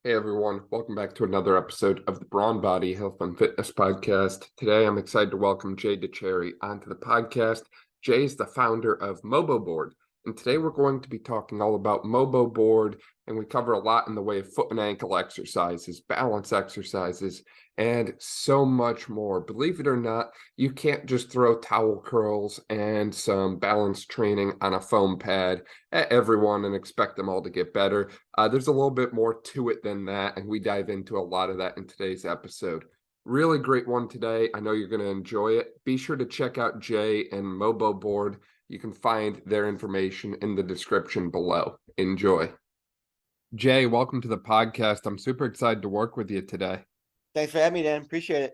Hey everyone, welcome back to another episode of the Brawn Body Health and Fitness Podcast. Today I'm excited to welcome Jay Dicharry onto the podcast. Jay is the founder of MoboBoard, and today we're going to be talking all about MoboBoard, and we cover a lot in the way of foot and ankle exercises, balance exercises, and so much more. Believe it or not, you can't just throw towel curls and some balance training on a foam pad at everyone and expect them all to get better. There's a little bit more to it than that, and we dive into a lot of that in today's episode. Really great one today. I know you're going to enjoy it. Be sure to check out Jay and MoboBoard. You can find their information in the description below. Enjoy. Jay, welcome to the podcast. I'm super excited to work with you today. Thanks for having me, Dan. Appreciate it.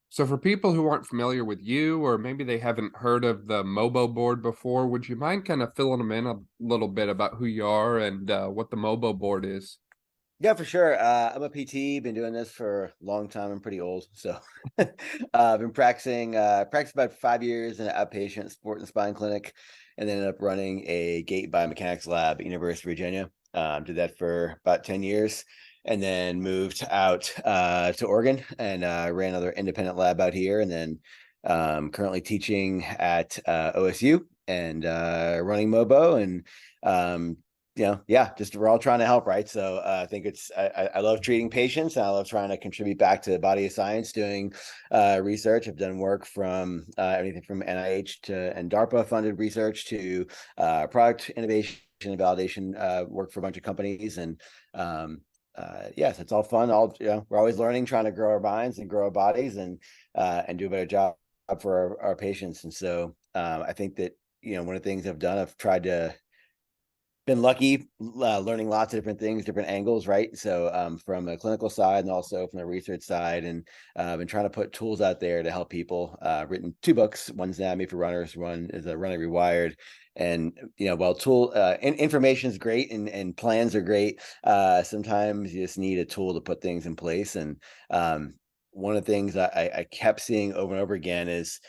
So for people who aren't familiar with you, or maybe they haven't heard of the MoboBoard before, would you mind kind of filling them in a little bit about who you are and what the MoboBoard is? Yeah, for sure. I'm a PT, been doing this for a long time. I'm pretty old. So I've been practiced about 5 years in an outpatient sport and spine clinic, and then ended up running a gait biomechanics lab at University of Virginia. Did that for about 10 years. And then moved out to Oregon and ran another independent lab out here. And then currently teaching at OSU and running MoBo. And, just we're all trying to help, right? So I think I love treating patients. And I love trying to contribute back to the body of science, doing research. I've done work from anything from NIH and DARPA funded research to product innovation and validation work for a bunch of companies. And yes, it's all fun. We're always learning, trying to grow our minds and grow our bodies and do a better job for our patients. And so I think that, one of the things I've done, I've tried to been lucky learning lots of different things, different angles, right? So from a clinical side and also from the research side, and been trying to put tools out there to help people. Written 2 books. One's Anatomy for Runners, one is Running Rewired. And while information is great and plans are great, sometimes you just need a tool to put things in place. And one of the things I kept seeing over and over again is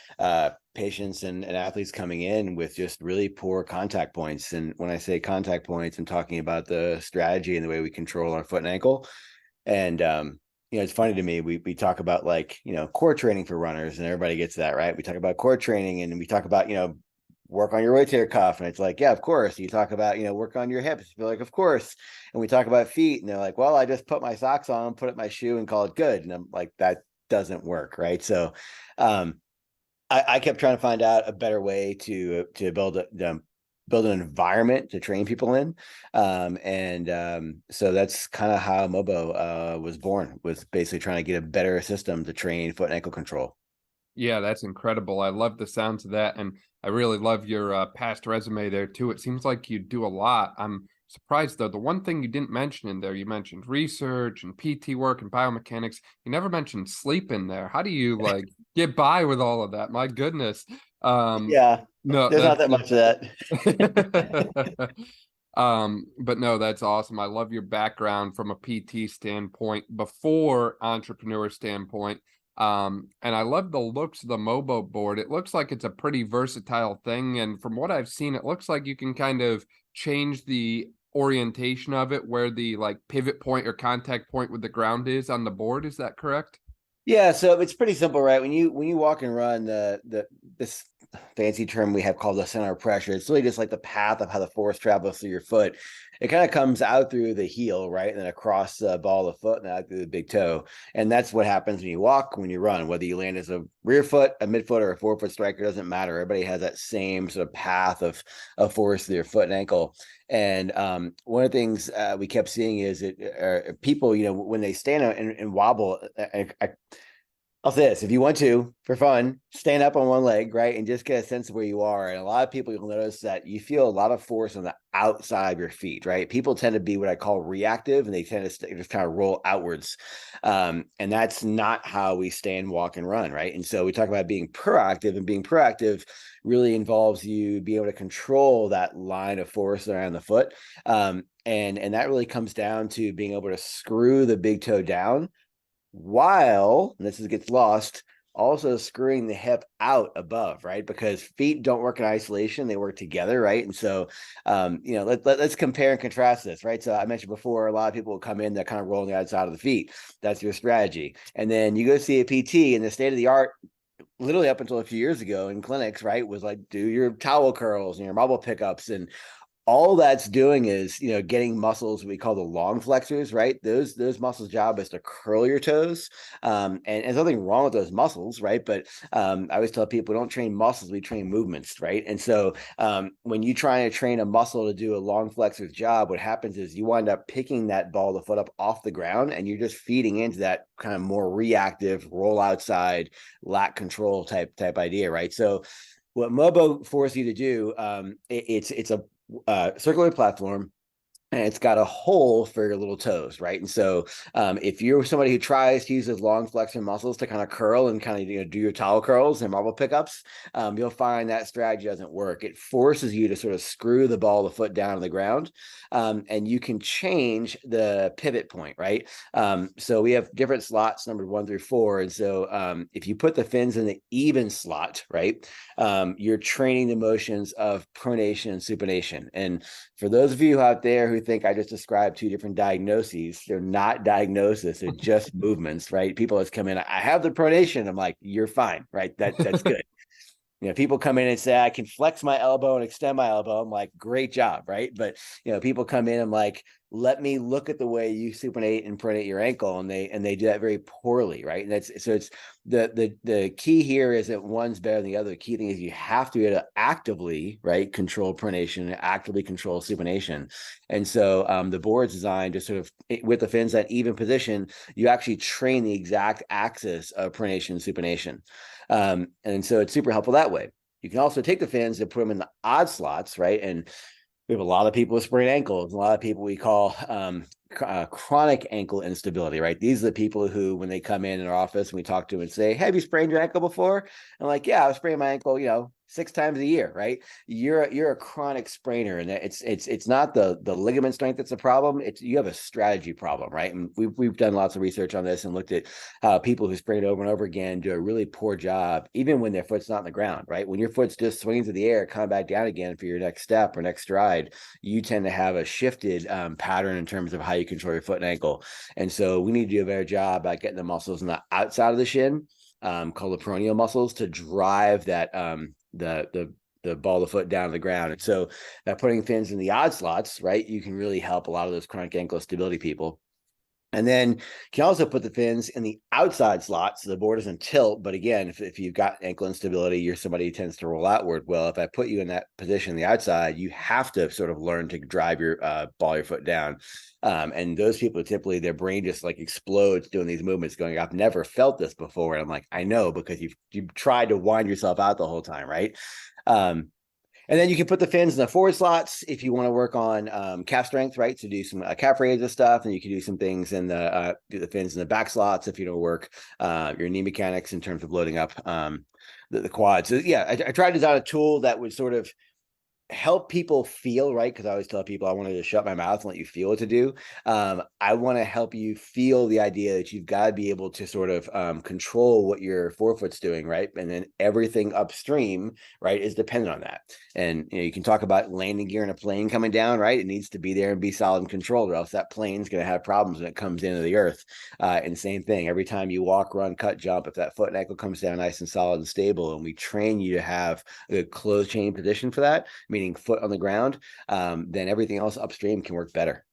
patients and athletes coming in with just really poor contact points. And when I say contact points, I'm talking about the strategy and the way we control our foot and ankle. And it's funny to me, we talk about core training for runners, and everybody gets that, right? We talk about core training, and we talk about work on your rotator cuff, and it's like, yeah, of course. You talk about work on your hips, you're like, of course. And we talk about feet, and they're like, well, I just put my socks on, put up my shoe, and call it good. And I'm like, that doesn't work, right? So I kept trying to find out a better way to build an environment to train people in, so that's kind of how MoBo was born, was basically trying to get a better system to train foot and ankle control. Yeah, that's incredible. I love the sounds of that, and I really love your past resume there too. It seems like you do a lot. I'm surprised though. The one thing you didn't mention in there, you mentioned research and PT work and biomechanics. You never mentioned sleep in there. How do you get by with all of that? My goodness. Yeah, no, there's not that much of that. But no, that's awesome. I love your background from a PT standpoint, before entrepreneur standpoint. And I love the looks of the MoboBoard. It looks like it's a pretty versatile thing. And from what I've seen, it looks like you can kind of change the orientation of it, where the pivot point or contact point with the ground is on the board. Is that correct? Yeah, so it's pretty simple, right? When you walk and run, this fancy term we have called the center of pressure, it's really just like the path of how the force travels through your foot. It kind of comes out through the heel, right? And then across the ball of the foot and out through the big toe. And that's what happens when you walk, when you run, whether you land as a rear foot, a midfoot, or a forefoot striker, doesn't matter. Everybody has that same sort of path of force through their foot and ankle. And one of the things we kept seeing is people, when they stand and wobble, I'll say this: if you want to, for fun, stand up on one leg, right, and just get a sense of where you are. And a lot of people, you'll notice that you feel a lot of force on the outside of your feet, right? People tend to be what I call reactive, and they tend to just kind of roll outwards. And that's not how we stand, walk, and run, right? And so we talk about being proactive, and being proactive really involves you being able to control that line of force around the foot. And that really comes down to being able to screw the big toe down, while, and gets lost, also screwing the hip out above, right? Because feet don't work in isolation, they work together, right? And so, let's compare and contrast this, right? So I mentioned before, a lot of people will come in, they're kind of rolling the outside of the feet. That's your strategy. And then you go see a PT, and the state of the art, literally up until a few years ago in clinics, right, was like, do your towel curls and your marble pickups, and all that's doing is, getting muscles we call the long flexors, right? Those muscles' job is to curl your toes. And there's nothing wrong with those muscles, right? But I always tell people, don't train muscles, we train movements, right? And so when you try to train a muscle to do a long flexor's job, what happens is you wind up picking that ball, the foot up off the ground, and you're just feeding into that kind of more reactive, roll outside, lat control type idea, right? So what Mobo forces you to do, it's a circular platform, and it's got a hole for your little toes, right? And so if you're somebody who tries to use those long flexor muscles to kind of curl and kind of do your towel curls and marble pickups, you'll find that strategy doesn't work. It forces you to sort of screw the ball of the foot down to the ground, and you can change the pivot point, right? So we have different slots, numbered 1 through 4. And so if you put the fins in the even slot, right, you're training the motions of pronation and supination. And for those of you out there who think I just described 2 different diagnoses, they're not diagnoses, they're just movements, right? People that's come in, I have the pronation. I'm like, you're fine, right? That's good. People come in and say, I can flex my elbow and extend my elbow. I'm like, great job, right? But, people come in and like, let me look at the way you supinate and pronate your ankle. And they do that very poorly, right? And it's the key here is that one's better than the other. The key thing is you have to be able to actively, right, control pronation, actively control supination. And so the board's designed to sort of, with the fins at even position, you actually train the exact axis of pronation and supination. And so it's super helpful that way. You can also take the fins and put them in the odd slots, right? And we have a lot of people with sprained ankles, a lot of people we call chronic ankle instability, right? These are the people who, when they come in our office and we talk to them and say, have you sprained your ankle before? I'm like, yeah, I've sprained my ankle, 6 times a year, right? You're a chronic sprainer, and it's not the ligament strength that's a problem. You have a strategy problem, right? And we've done lots of research on this and looked at how people who sprain over and over again do a really poor job, even when their foot's not on the ground, right? When your foot's just swinging through the air, come back down again for your next step or next stride, you tend to have a shifted pattern in terms of how you control your foot and ankle. And so we need to do a better job at getting the muscles on the outside of the shin, called the peroneal muscles, to drive that the ball of the foot down to the ground. And so putting fins in the odd slots, right, you can really help a lot of those chronic ankle stability people. And then you can also put the fins in the outside slots, so the board doesn't tilt. But again, if you've got ankle instability, you're somebody who tends to roll outward. Well, if I put you in that position on the outside, you have to sort of learn to drive your ball your foot down. And those people, typically their brain just like explodes doing these movements, going, I've never felt this before. And I'm like, I know, because you've tried to wind yourself out the whole time, right? And then you can put the fins in the forward slots if you want to work on calf strength, right? To do some calf raises stuff, and you can do some things in the fins in the back slots if you don't work your knee mechanics in terms of loading up the quads. So yeah, I tried to design a tool that would sort of help people feel, right? Because I always tell people I wanted to shut my mouth and let you feel what to do. I want to help you feel the idea that you've got to be able to sort of control what your forefoot's doing, right? And then everything upstream, right, is dependent on that. And you can talk about landing gear in a plane coming down, right? It needs to be there and be solid and controlled, or else that plane's going to have problems when it comes into the earth. And same thing, every time you walk, run, cut, jump, if that foot and ankle comes down nice and solid and stable, and we train you to have a closed chain position for that, meaning foot on the ground, then everything else upstream can work better.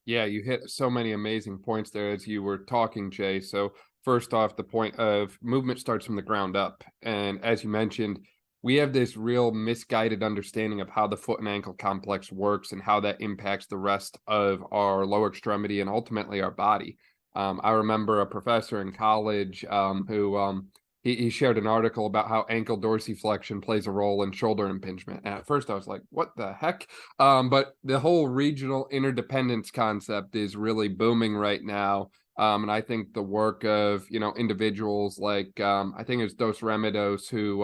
Yeah, you hit so many amazing points there as you were talking, Jay. So first off, the point of movement starts from the ground up. And as you mentioned, we have this real misguided understanding of how the foot and ankle complex works and how that impacts the rest of our lower extremity and ultimately our body. I remember a professor in college who he shared an article about how ankle dorsiflexion plays a role in shoulder impingement. And at first I was like, what the heck? But the whole regional interdependence concept is really booming right now. And I think the work of, individuals like, I think it was Dos Remedios who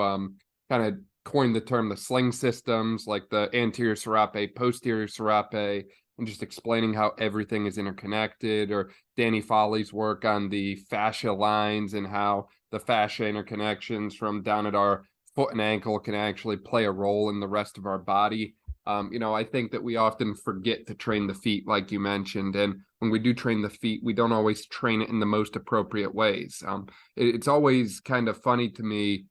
kind of coined the term the sling systems, like the anterior serape, posterior serape, and just explaining how everything is interconnected, or Danny Foley's work on the fascia lines and how the fascia interconnections from down at our foot and ankle can actually play a role in the rest of our body. I think that we often forget to train the feet, like you mentioned. And when we do train the feet, we don't always train it in the most appropriate ways. It's always kind of funny to me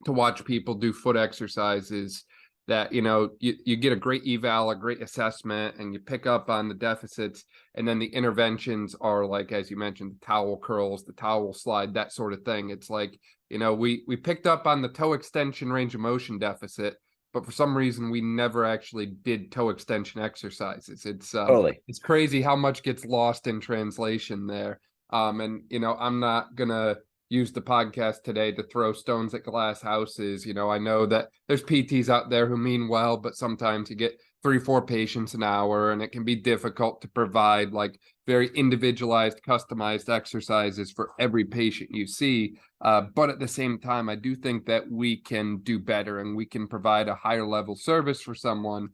to watch people do foot exercises that, you get a great eval, a great assessment, and you pick up on the deficits. And then the interventions are like, as you mentioned, the towel curls, the towel slide, that sort of thing. It's like, we picked up on the toe extension range of motion deficit, but for some reason we never actually did toe extension exercises. It's crazy how much gets lost in translation there. I'm not gonna use the podcast today to throw stones at glass houses. I know that there's PTs out there who mean well, but sometimes you get 3-4 patients an hour, and it can be difficult to provide like very individualized, customized exercises for every patient you see. But at the same time, I do think that we can do better, and we can provide a higher level service for someone,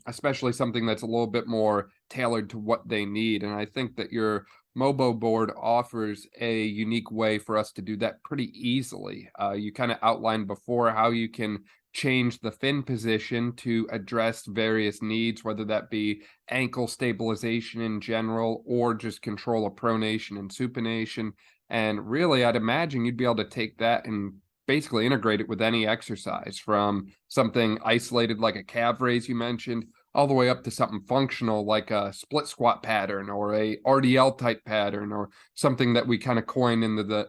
especially something that's a little bit more tailored to what they need. And I think that your MoboBoard offers a unique way for us to do that pretty easily. You kind of outlined before how you can change the fin position to address various needs, whether that be ankle stabilization in general or just control of pronation and supination. And really, I'd imagine you'd be able to take that and basically integrate it with any exercise, from something isolated like a calf raise you mentioned, all the way up to something functional like a split squat pattern or a RDL type pattern, or something that we kind of coin into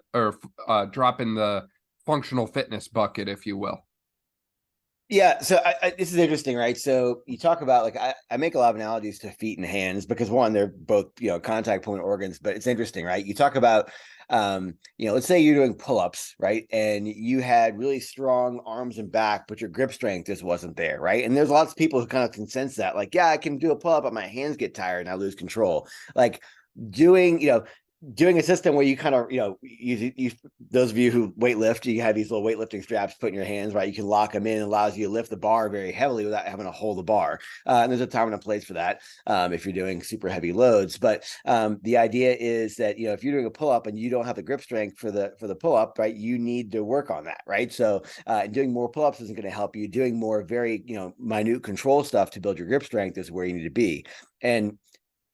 drop in the functional fitness bucket, if you will. Yeah, so this is interesting, right? So you talk about, like, I make a lot of analogies to feet and hands because, one, they're both, contact point organs, but it's interesting, right? You talk about, let's say you're doing pull-ups, right? And you had really strong arms and back, but your grip strength just wasn't there, right? And there's lots of people who kind of can sense that, like, yeah, I can do a pull-up, but my hands get tired and I lose control. Like doing a system where you kind of, you those of you who weightlift, you have these little weightlifting straps put in your hands, right? You can lock them in. It allows you to lift the bar very heavily without having to hold the bar. And there's a time and a place for that if you're doing super heavy loads. But the idea is that, if you're doing a pull-up and you don't have the grip strength for the pull-up, right, you need to work on that, right? So doing more pull-ups isn't going to help you. Doing more very, minute control stuff to build your grip strength is where you need to be. And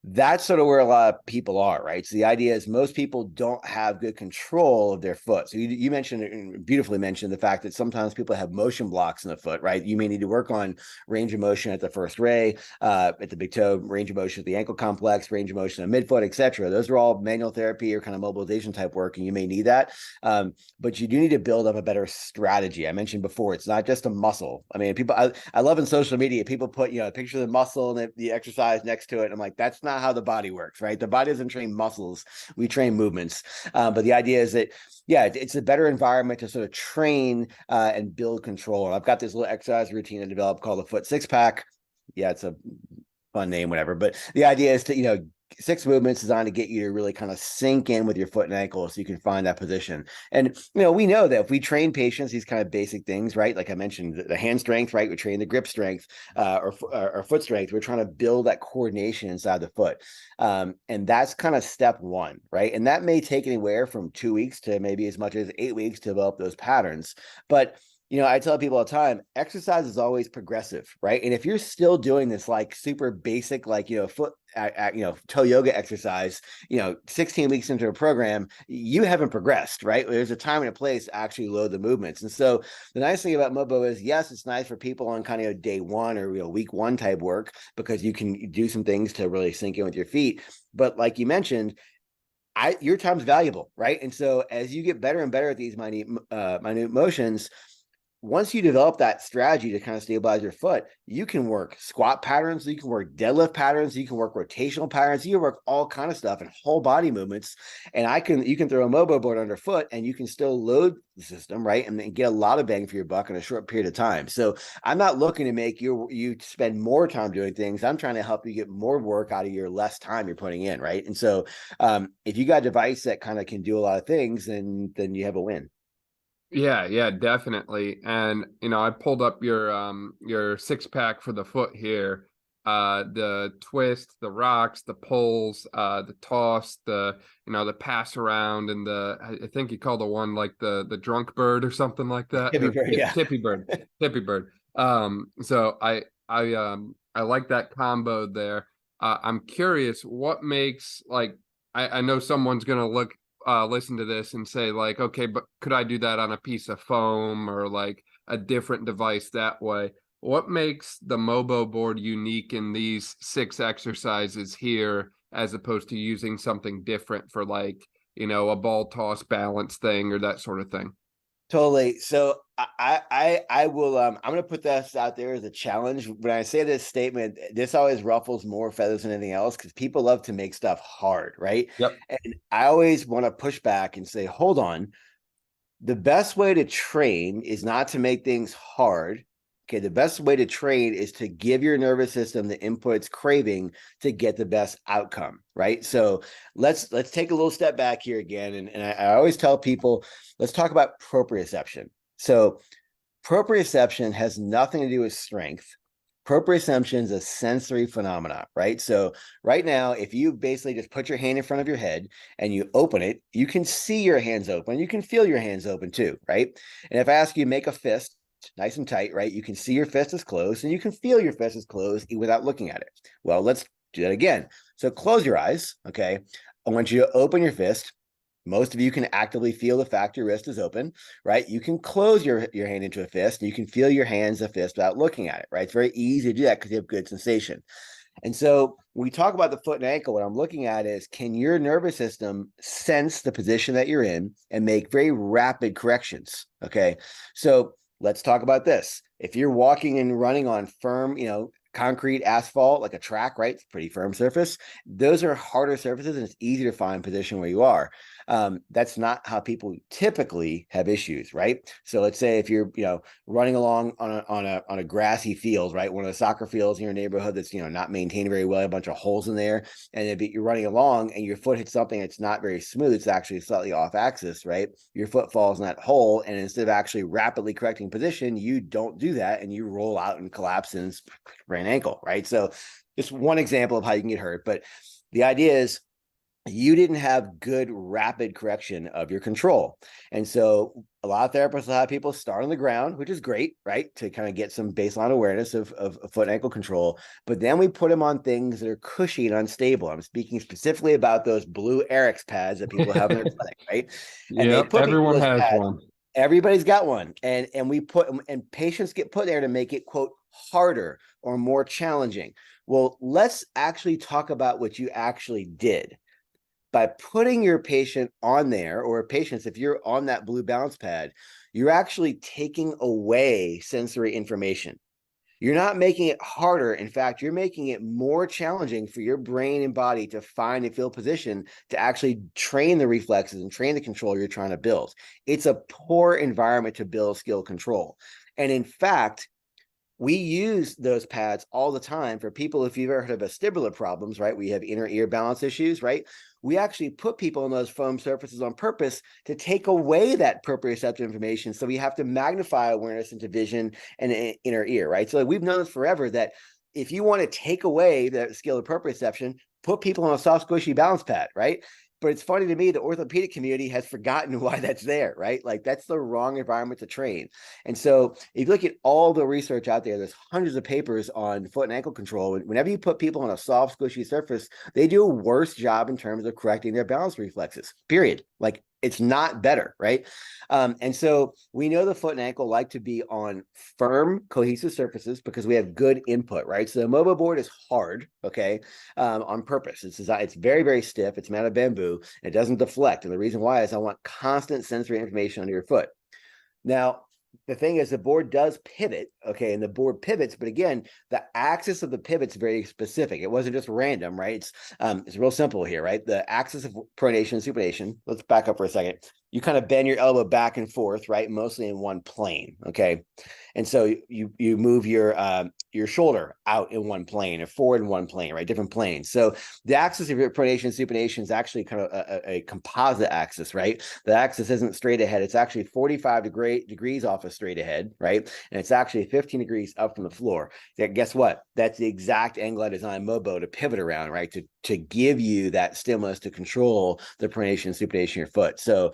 that's sort of where a lot of people are, right? So the idea is most people don't have good control of their foot. So you mentioned, beautifully mentioned, the fact that sometimes people have motion blocks in the foot, right? You may need to work on range of motion at the first ray, at the big toe, range of motion at the ankle complex, range of motion at midfoot, etc. Those are all manual therapy or kind of mobilization type work, and you may need that. But you do need to build up a better strategy. I mentioned before, it's not just a muscle. I mean, people, I love in social media, people put, a picture of the muscle and the exercise next to it. And I'm like, that's not how the body works, right? The body doesn't train muscles, we train movements. But the idea is that, it's a better environment to sort of train and build control. I've got this little exercise routine I developed called the foot six pack. Yeah, it's a fun name, whatever. But the idea is to, 6 movements designed to get you to really kind of sink in with your foot and ankle so you can find that position. And, we know that if we train patients, these kind of basic things, right? Like I mentioned, the hand strength, right? We train the grip strength or foot strength. We're trying to build that coordination inside the foot. And that's kind of step one, right? And that may take anywhere from 2 weeks to maybe as much as 8 weeks to develop those patterns. But I tell people all the time, exercise is always progressive, right? And if you're still doing this like super basic, like, foot, toe yoga exercise, 16 weeks into a program, you haven't progressed, right? There's a time and a place to actually load the movements. And so the nice thing about Mobo is, yes, it's nice for people on kind of day one or week one type work, because you can do some things to really sink in with your feet. But like you mentioned, your time's valuable, right? And so as you get better and better at these minute motions, once you develop that strategy to kind of stabilize your foot, you can work squat patterns, you can work deadlift patterns, you can work rotational patterns, you can work all kind of stuff and whole body movements. And you can throw a MoboBoard underfoot and you can still load the system, right? And get a lot of bang for your buck in a short period of time. So I'm not looking to make you spend more time doing things. I'm trying to help you get more work out of your less time you're putting in, right? And so if you got a device that kind of can do a lot of things, then you have a win. Yeah, definitely. And I pulled up your 6-pack for the foot here. the twist, the rocks, the pulls, the toss, the the pass around, and I think he called the one like the drunk bird or something like that, Tippy or bird, yeah. tippy bird, tippy bird. So I like that combo there. I'm curious what makes, like, I know someone's gonna listen to this and say, like, okay, but could I do that on a piece of foam or like a different device that way? What makes the MoboBoard unique in these 6 exercises here, as opposed to using something different for, like, a ball toss balance thing or that sort of thing? Totally. So I will I'm going to put this out there as a challenge. When I say this statement, this always ruffles more feathers than anything else, because people love to make stuff hard, right? Yep. And I always want to push back and say, hold on. The best way to train is not to make things hard. Okay, the best way to train is to give your nervous system the input it's craving to get the best outcome, right? So let's take a little step back here again. And I always tell people, let's talk about proprioception. So proprioception has nothing to do with strength. Proprioception is a sensory phenomena, right? So right now, if you basically just put your hand in front of your head and you open it, you can see your hands open. You can feel your hands open too, right? And if I ask you to make a fist, nice and tight, right? You can see your fist is closed and you can feel your fist is closed without looking at it. Well, let's do that again. So close your eyes, okay? I want you to open your fist. Most of you can actively feel the fact your wrist is open, right? You can close your hand into a fist and you can feel your hands a fist without looking at it, right? It's very easy to do that because you have good sensation. And so when we talk about the foot and ankle, what I'm looking at is, can your nervous system sense the position that you're in and make very rapid corrections, okay? So let's talk about this. If you're walking and running on firm, concrete, asphalt, like a track, right? It's a pretty firm surface. Those are harder surfaces and it's easy to find position where you are. That's not how people typically have issues, right? So let's say if you're, running along on a grassy field, right? One of the soccer fields in your neighborhood that's, not maintained very well, a bunch of holes in there, and you're running along and your foot hits something that's not very smooth. It's actually slightly off axis, right? Your foot falls in that hole, and instead of actually rapidly correcting position, you don't do that and you roll out and collapse and sprain ankle, right? So just one example of how you can get hurt. But the idea is, you didn't have good rapid correction of your control. And so a lot of therapists will have people start on the ground, which is great, right? To kind of get some baseline awareness of foot and ankle control. But then we put them on things that are cushy and unstable. I'm speaking specifically about those blue Eric's pads that people have in their clinic, right? And Yeah, everyone has pads. one. Everybody's got one. And we put them, and patients get put there to make it, quote, harder or more challenging. Well, let's actually talk about what you actually did. By putting your patient on there, or patients, if you're on that blue balance pad, you're actually taking away sensory information. You're not making it harder. In fact, you're making it more challenging for your brain and body to find and feel position to actually train the reflexes and train the control you're trying to build. It's a poor environment to build skill control. And in fact, we use those pads all the time for people, if you've ever heard of vestibular problems, right? We have inner ear balance issues, right? We actually put people on those foam surfaces on purpose to take away that proprioceptive information. So we have to magnify awareness into vision and inner ear, right? So we've known this forever, that if you want to take away that skill of proprioception, put people on a soft, squishy balance pad, right? But it's funny to me, the orthopedic community has forgotten why that's there, right? Like, that's the wrong environment to train. And so if you look at all the research out there, there's hundreds of papers on foot and ankle control. Whenever you put people on a soft, squishy surface, they do a worse job in terms of correcting their balance reflexes, period. Like, it's not better, right? And so we know the foot and ankle like to be on firm, cohesive surfaces because we have good input, right? So the MoboBoard is hard, okay, on purpose. It's very, very stiff. It's made out of bamboo. It doesn't deflect. And the reason why is I want constant sensory information under your foot. Now, the thing is, the board does pivot, okay, and the board pivots, but again, the axis of the pivot's very specific. It wasn't just random, right? It's real simple here, right? The axis of pronation and supination. Let's back up for a second. You kind of bend your elbow back and forth, right? Mostly in one plane, okay? And so you move your your shoulder out in one plane or forward in one plane, right? Different planes. So the axis of your pronation supination is actually kind of a composite axis, right? The axis isn't straight ahead. It's actually 45 degrees off of straight ahead, right? And it's actually 15 degrees up from the floor. Guess what? That's the exact angle I designed Mobo to pivot around, right? To give you that stimulus to control the pronation and supination of your foot. So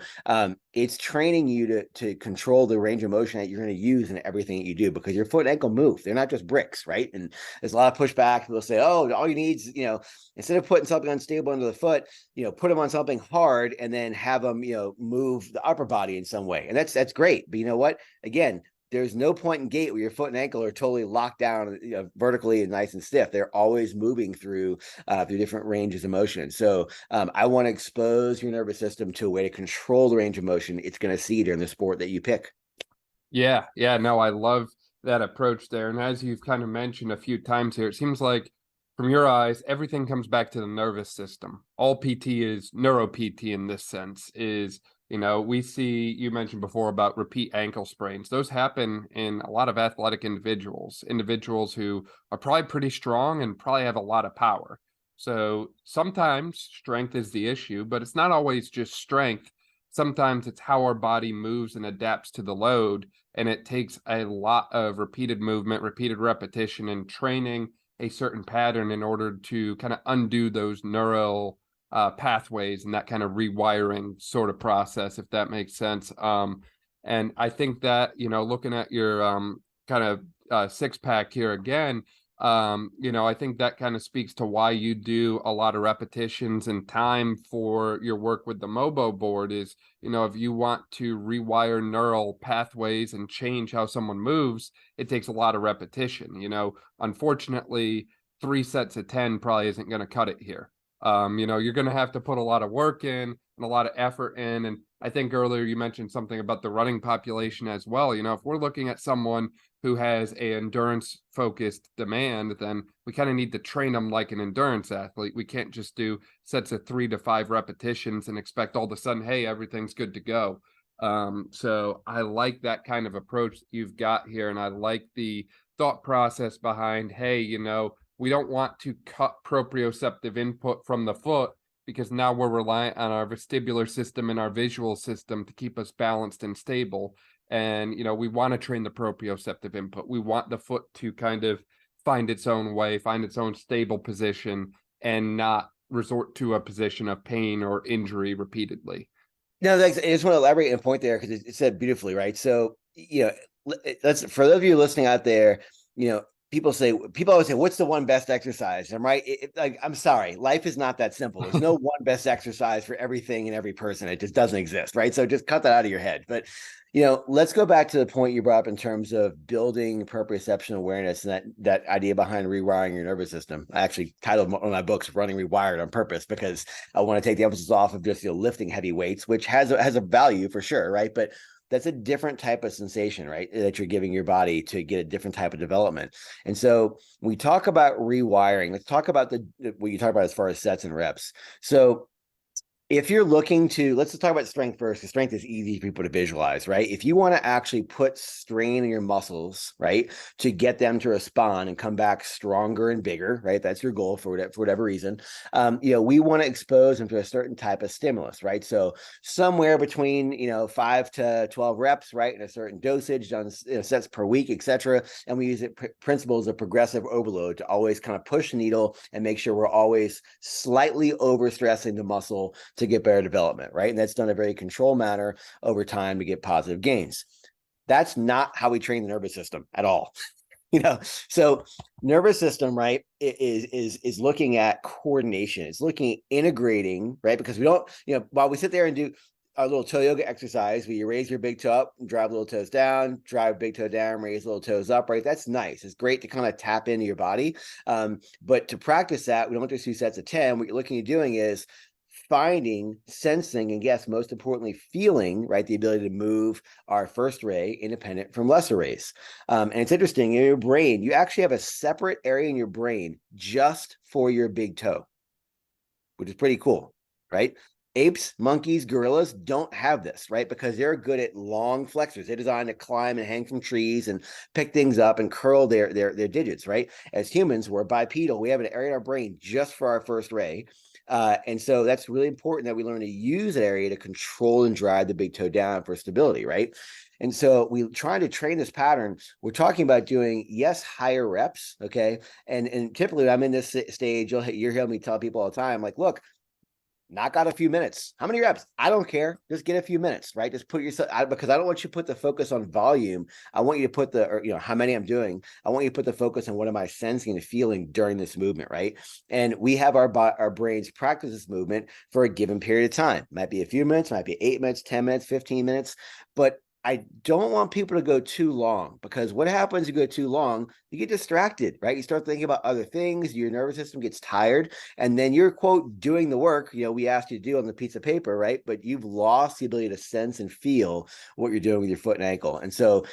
it's training you to control the range of motion that you're going to use in everything that you do, because your foot and ankle move. They're not just bricks, right? And there's a lot of pushback. People say, oh, all you need is, instead of putting something unstable under the foot, put them on something hard and then have them, move the upper body in some way. And that's great. But you know what? Again, there's no point in gait where your foot and ankle are totally locked down, vertically and nice and stiff. They're always moving through different ranges of motion. So I want to expose your nervous system to a way to control the range of motion it's going to see during the sport that you pick. Yeah, no, I love that approach there. And as you've kind of mentioned a few times here, it seems like from your eyes, everything comes back to the nervous system. All PT is neuro PT in this sense. Is we see, you mentioned before about repeat ankle sprains. Those happen in a lot of athletic individuals who are probably pretty strong and probably have a lot of power. So sometimes strength is the issue, but it's not always just strength. Sometimes it's how our body moves and adapts to the load. And it takes a lot of repeated movement, repeated repetition, and training a certain pattern in order to kind of undo those neural pathways and that kind of rewiring sort of process, if that makes sense. And I think that, looking at your kind of six pack here again, I think that kind of speaks to why you do a lot of repetitions and time for your work with the MoBo board is, if you want to rewire neural pathways and change how someone moves, it takes a lot of repetition. Unfortunately, 3 sets of 10 probably isn't going to cut it here. You're going to have to put a lot of work in and a lot of effort in. And I think earlier you mentioned something about the running population as well. If we're looking at someone who has an endurance focused demand, then we kind of need to train them like an endurance athlete. We can't just do sets of 3 to 5 repetitions and expect all of a sudden, hey, everything's good to go. So I like that kind of approach that you've got here. And I like the thought process behind, hey, we don't want to cut proprioceptive input from the foot because now we're reliant on our vestibular system and our visual system to keep us balanced and stable. And, we want to train the proprioceptive input. We want the foot to kind of find its own way, find its own stable position, and not resort to a position of pain or injury repeatedly. No, I just want to elaborate on a point there because it said beautifully, right? So, let's, for those of you listening out there, people always say, what's the one best exercise? I'm right. I'm sorry. Life is not that simple. There's no one best exercise for everything and every person. It just doesn't exist. Right. So just cut that out of your head. But, let's go back to the point you brought up in terms of building proprioception awareness and that idea behind rewiring your nervous system. I actually titled one of my books Running Rewired on purpose because I want to take the emphasis off of just, lifting heavy weights, which has a value for sure. Right. But that's a different type of sensation, right? That you're giving your body to get a different type of development. And so when we talk about rewiring, let's talk about what you talk about as far as sets and reps. So if you're looking to, let's just talk about strength first, because strength is easy for people to visualize, right? If you want to actually put strain in your muscles, right, to get them to respond and come back stronger and bigger, right? That's your goal for whatever reason. We want to expose them to a certain type of stimulus, right? So somewhere between, 5 to 12 reps, right, and a certain dosage done sets per week, etc. And we use principles of progressive overload to always kind of push the needle and make sure we're always slightly overstressing the muscle to get better development, right? And that's done in a very controlled manner over time to get positive gains. That's not how we train the nervous system at all. So nervous system, right, is looking at coordination. It's looking at integrating, right? Because we don't, while we sit there and do our little toe yoga exercise where you raise your big toe up, drive little toes down, drive big toe down, raise little toes up, right? That's nice. It's great to kind of tap into your body. But to practice that, we don't just do sets of 10. What you're looking at doing is finding, sensing, and yes, most importantly, feeling, right, the ability to move our first ray independent from lesser rays. And it's interesting, in your brain, you actually have a separate area in your brain just for your big toe, which is pretty cool, right? Apes, monkeys, gorillas don't have this, right? Because they're good at long flexors. They're designed to climb and hang from trees and pick things up and curl their digits, right? As humans, we're bipedal. We have an area in our brain just for our first ray. And so that's really important that we learn to use that area to control and drive the big toe down for stability, right? And so we trying to train this pattern. We're talking about doing, yes, higher reps, okay? And typically when I'm in this stage, you're hearing me tell people all the time, like, look, knock out a few minutes. How many reps? I don't care. Just get a few minutes, right? Just put yourself out, because I don't want you to put the focus on volume. I want you to put how many I'm doing. I want you to put the focus on what am I sensing and feeling during this movement, right? And we have our brains practice this movement for a given period of time. Might be a few minutes, might be 8 minutes, 10 minutes, 15 minutes, but I don't want people to go too long, because what happens if you go too long, you get distracted, right? You start thinking about other things, your nervous system gets tired, and then you're, quote, doing the work, we asked you to do on the piece of paper, right? But you've lost the ability to sense and feel what you're doing with your foot and ankle. And so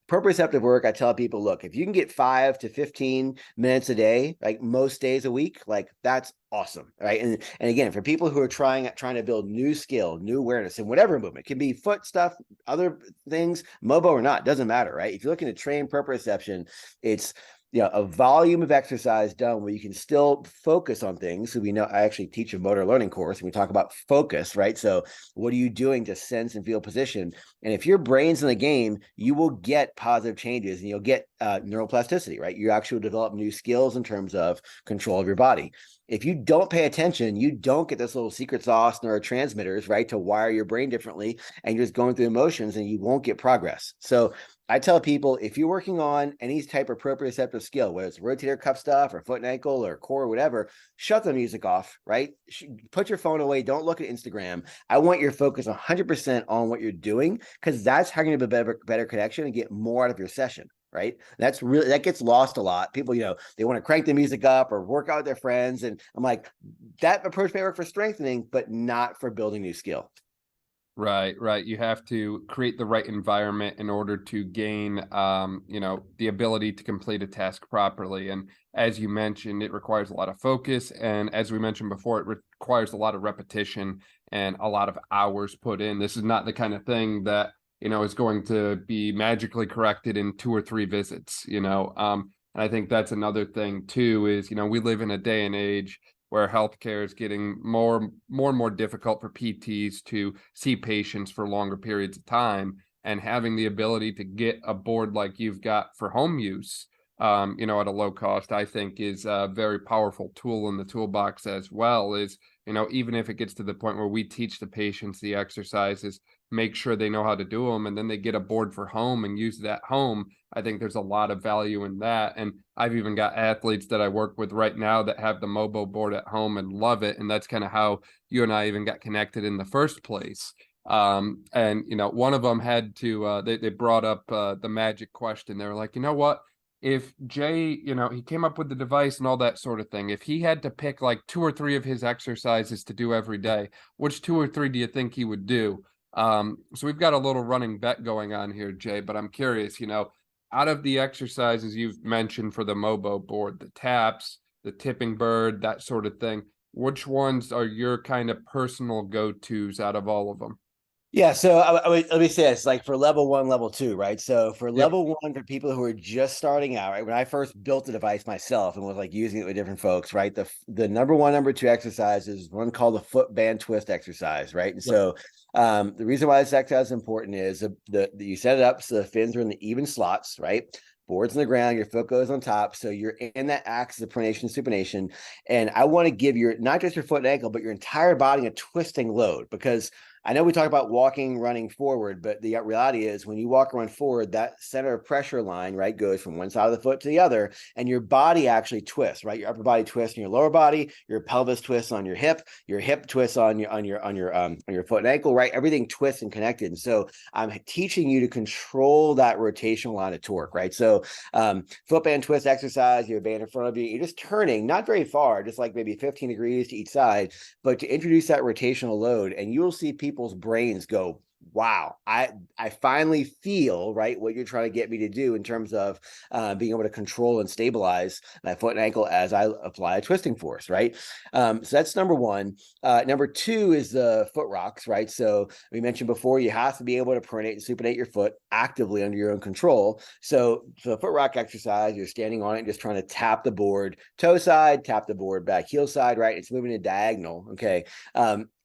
proprioceptive work, I tell people, look, if you can get 5 to 15 minutes a day, like most days a week, like that's awesome, right? And again, for people who are trying to build new skill, new awareness in whatever movement, it can be foot stuff, other things, MOBO or not, doesn't matter, right? If you're looking to train proprioception, it's a volume of exercise done where you can still focus on things. So we know, I actually teach a motor learning course and we talk about focus, right? So what are you doing to sense and feel position? And if your brain's in the game, you will get positive changes and you'll get neuroplasticity, right? You actually will develop new skills in terms of control of your body. If you don't pay attention, you don't get this little secret sauce neurotransmitters, right, to wire your brain differently, and you're just going through emotions and you won't get progress. So I tell people, if you're working on any type of proprioceptive skill, whether it's rotator cuff stuff or foot and ankle or core or whatever, shut the music off, right? Put your phone away. Don't look at Instagram. I want your focus 100% on what you're doing, because that's how you're going to have a better connection and get more out of your session. Right. That gets lost a lot. People, they want to crank the music up or work out with their friends. And I'm like, that approach may work for strengthening, but not for building new skill. Right. You have to create the right environment in order to gain, the ability to complete a task properly. And as you mentioned, it requires a lot of focus. And as we mentioned before, it requires a lot of repetition and a lot of hours put in. This is not the kind of thing that is going to be magically corrected in 2 or 3 visits, and I think that's another thing too, is, we live in a day and age where healthcare is getting more and more difficult for PTs to see patients for longer periods of time, and having the ability to get a board like you've got for home use, at a low cost, I think is a very powerful tool in the toolbox, as well as, even if it gets to the point where we teach the patients the exercises, make sure they know how to do them, and then they get a board for home and use that home. I think there's a lot of value in that. And I've even got athletes that I work with right now that have the MoboBoard at home and love it. And that's kind of how you and I even got connected in the first place. And one of them had to, they brought up the magic question. They were like, you know what? If Jay, he came up with the device and all that sort of thing, if he had to pick like 2 or 3 of his exercises to do every day, which 2 or 3 do you think he would do? So we've got a little running bet going on here, Jay, but I'm curious, out of the exercises you've mentioned for the MoboBoard, the taps, the tipping bird, that sort of thing, which ones are your kind of personal go-tos out of all of them? Yeah, so let me say this, like for level 1, level 2, right? So for level 1, for people who are just starting out, right? When I first built the device myself and was like using it with different folks, right? The number 1, number 2 exercise is one called the foot band twist exercise, right? And so the reason why this exercise is important is you set it up so the fins are in the even slots, right? Board's on the ground, your foot goes on top. So you're in that axis of pronation, supination. And I want to give not just your foot and ankle, but your entire body a twisting load, because I know we talk about walking, running forward, but the reality is when you walk or run forward, that center of pressure line, right, goes from one side of the foot to the other, and your body actually twists, right? Your upper body twists on your lower body, your pelvis twists on your hip twists on your foot and ankle, right? Everything twists and connected. And so I'm teaching you to control that rotational line of torque, right? So foot band twist exercise, you have a band in front of you, you're just turning, not very far, just like maybe 15 degrees to each side, but to introduce that rotational load, and you will see people's brains go wow, I finally feel, right, what you're trying to get me to do in terms of being able to control and stabilize my foot and ankle as I apply a twisting force, right? So that's number one. Number two is the foot rocks, right? So we mentioned before, you have to be able to pronate and supinate your foot actively under your own control. So the foot rock exercise, you're standing on it and just trying to tap the board toe side, tap the board back heel side, right? It's moving a diagonal, okay?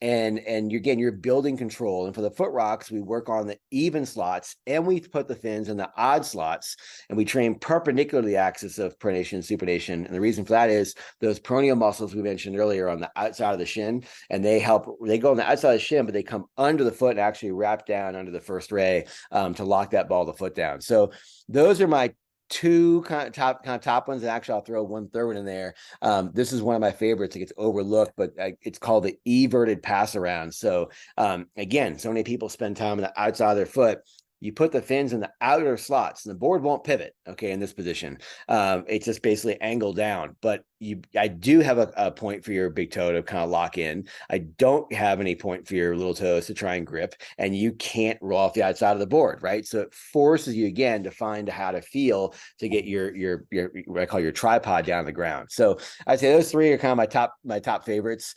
And again, you're building control. And for the foot rocks, we work on the even slots and we put the fins in the odd slots, and we train perpendicular to the axis of pronation and supination. And the reason for that is those peroneal muscles we mentioned earlier on the outside of the shin, and they go on the outside of the shin, but they come under the foot and actually wrap down under the first ray to lock that ball of the foot down. So those are my two kind of top ones, and actually I'll throw one third one in there. This is one of my favorites. It gets overlooked, but it's called the everted pass around. So again, so many people spend time on the outside of their foot. You put the fins in the outer slots and the board won't pivot, okay, in this position. It's just basically angled down. But I do have a point for your big toe to kind of lock in. I don't have any point for your little toes to try and grip, and you can't roll off the outside of the board, right? So it forces you again to find how to feel to get your what I call your tripod down on the ground. So I'd say those three are kind of my top favorites.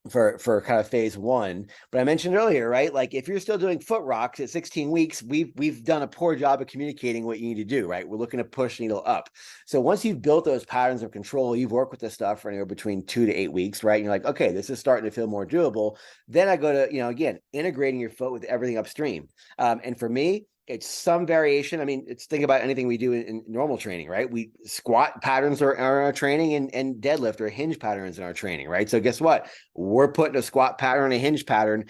For kind of phase one. But I mentioned earlier, right? Like if you're still doing foot rocks at 16 weeks, we've done a poor job of communicating what you need to do, right? We're looking to push needle up. So once you've built those patterns of control, you've worked with this stuff for anywhere between 2 to 8 weeks, right? And you're like, okay, this is starting to feel more doable. Then I go to, again, integrating your foot with everything upstream. And for me, it's some variation. I mean, think about anything we do in normal training, right? We squat patterns are our training, and deadlift or hinge patterns in our training, right? So guess what? We're putting a squat pattern and a hinge pattern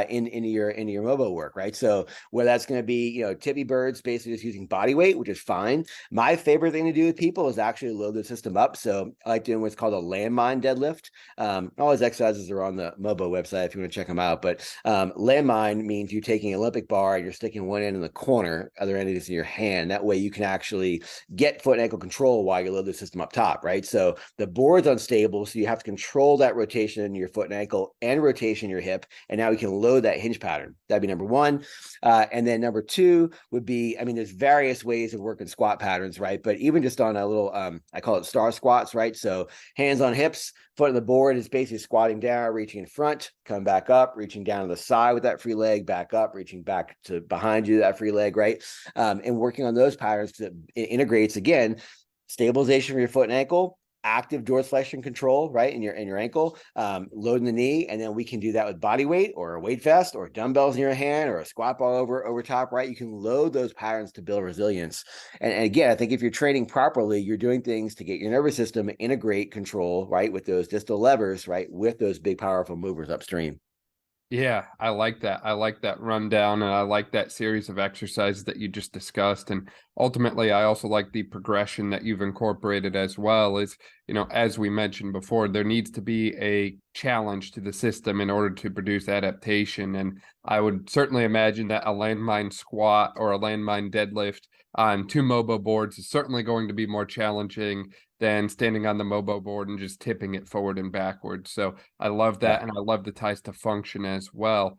into your MOBO work, right? So whether that's going to be, tippy birds, basically just using body weight, which is fine. My favorite thing to do with people is actually load the system up. So I like doing what's called a landmine deadlift. All those exercises are on the MOBO website if you want to check them out. But landmine means you're taking an Olympic bar and you're sticking one end in the corner, other end is in your hand. That way you can actually get foot and ankle control while you load the system up top, right? So the board's unstable, so you have to control that rotation in your foot and ankle and rotation in your hip, and now we can load that hinge pattern. That'd be number one. And then number two would be, there's various ways of working squat patterns, right? But even just on a little, I call it star squats, right? So hands on hips, foot on the board is basically squatting down, reaching in front, come back up, reaching down to the side with that free leg, back up, reaching back to behind you, that free leg, right? And working on those patterns, because it integrates, again, stabilization of your foot and ankle, active dorsiflexion control, right, in your ankle, loading the knee, and then we can do that with body weight or a weight vest or dumbbells in your hand or a squat ball over top, right? You can load those patterns to build resilience. And again, I think if you're training properly, you're doing things to get your nervous system integrate control, right, with those distal levers, right, with those big powerful movers upstream. Yeah, I like that. I like that rundown, and I like that series of exercises that you just discussed. And ultimately, I also like the progression that you've incorporated as well. Is, as we mentioned before, there needs to be a challenge to the system in order to produce adaptation. And I would certainly imagine that a landmine squat or a landmine deadlift on 2 MOBO boards is certainly going to be more challenging than standing on the MOBO board and just tipping it forward and backwards. So I love that, and I love the ties to function as well.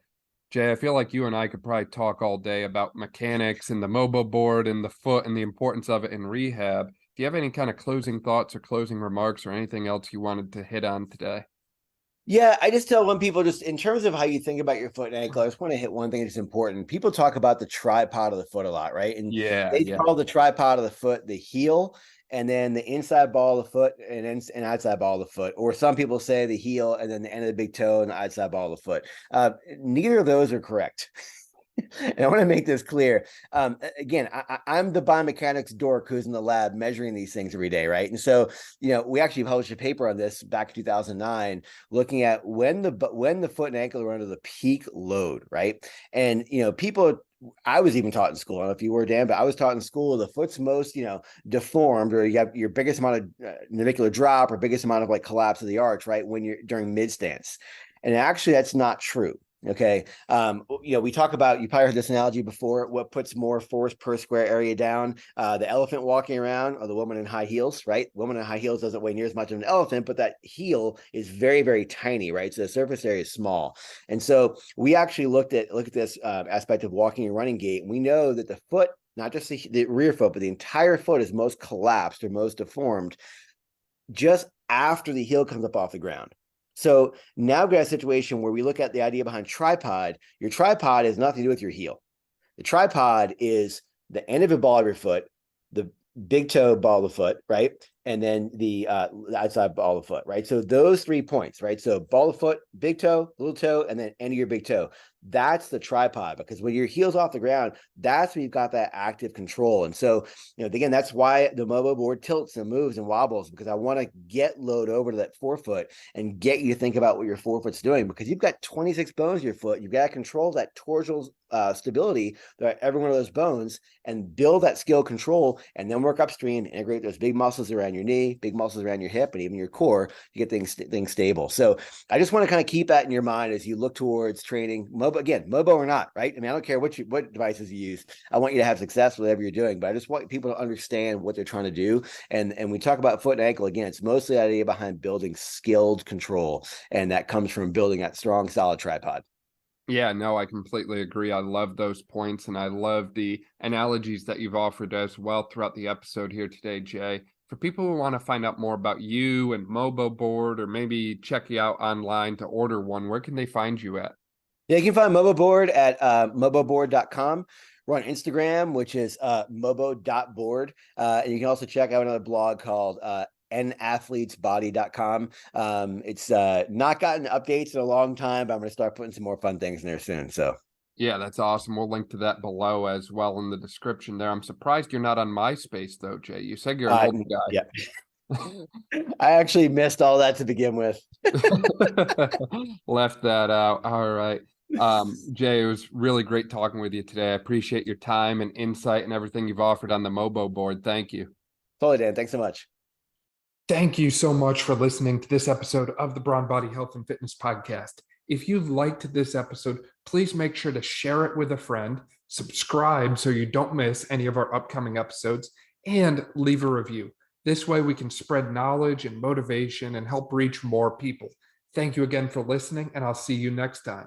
Jay, I feel like you and I could probably talk all day about mechanics and the MOBO board and the foot and the importance of it in rehab. Do you have any kind of closing thoughts or closing remarks or anything else you wanted to hit on today? Yeah, I just tell when people, just in terms of how you think about your foot and ankle, I just want to hit one thing that's important. People talk about the tripod of the foot a lot, right? And they call the tripod of the foot the heel, and then the inside ball of the foot and outside ball of the foot. Or some people say the heel and then the end of the big toe and the outside ball of the foot. Neither of those are correct. And I want to make this clear. Again, I'm the biomechanics dork who's in the lab measuring these things every day, right? And so, we actually published a paper on this back in 2009, looking at when the foot and ankle are under the peak load, right? And people. I was even taught in school. I don't know if you were, Dan, but I was taught in school the foot's most, deformed, or you have your biggest amount of navicular drop or biggest amount of collapse of the arch, right, when you're during mid stance. And actually, that's not true. Okay. We talk about, you probably heard this analogy before, what puts more force per square area down, the elephant walking around or the woman in high heels, right? Woman in high heels doesn't weigh near as much as an elephant, but that heel is very, very tiny, right? So the surface area is small. And so we actually look at this aspect of walking and running gait. And we know that the foot, not just the rear foot, but the entire foot is most collapsed or most deformed just after the heel comes up off the ground. So now we've got a situation where we look at the idea behind tripod. Your tripod has nothing to do with your heel. The tripod is the end of the ball of your foot, the big toe ball of the foot, right? And then the outside ball of the foot, right? So those 3 points, right? So ball of foot, big toe, little toe, and then end of your big toe. That's the tripod, because when your heel's off the ground, that's when you've got that active control. And so, again, that's why the MoboBoard tilts and moves and wobbles, because I want to get load over to that forefoot and get you to think about what your forefoot's doing, because you've got 26 bones in your foot. You've got to control that torsional stability throughout every one of those bones and build that skill control, and then work upstream, integrate those big muscles around your knee, big muscles around your hip, and even your core to get things stable. So I just want to kind of keep that in your mind as you look towards training MoBo or not, right? I mean, I don't care what devices you use. I want you to have success with whatever you're doing, but I just want people to understand what they're trying to do. And we talk about foot and ankle, again, it's mostly the idea behind building skilled control, and that comes from building that strong, solid tripod. Yeah, no, I completely agree. I love those points, and I love the analogies that you've offered as well throughout the episode here today, Jay. For people who want to find out more about you and MoboBoard, or maybe check you out online to order one, where can they find you at? Yeah, you can find MoboBoard at moboboard.com. We're on Instagram, which is mobo.board. And you can also check out another blog called nathletesbody.com. It's not gotten updates in a long time, but I'm going to start putting some more fun things in there soon. So yeah, that's awesome. We'll link to that below as well in the description there. I'm surprised you're not on MySpace though, Jay. You said you're an old guy. Yeah. I actually missed all that to begin with. Left that out. All right. Jay, it was really great talking with you today. I appreciate your time and insight and everything you've offered on the MoboBoard. Thank you. Totally, Dan. Thanks so much. Thank you so much for listening to this episode of the Brawn Body Health and Fitness Podcast. If you liked this episode, please make sure to share it with a friend, subscribe so you don't miss any of our upcoming episodes, and leave a review. This way we can spread knowledge and motivation and help reach more people. Thank you again for listening, and I'll see you next time.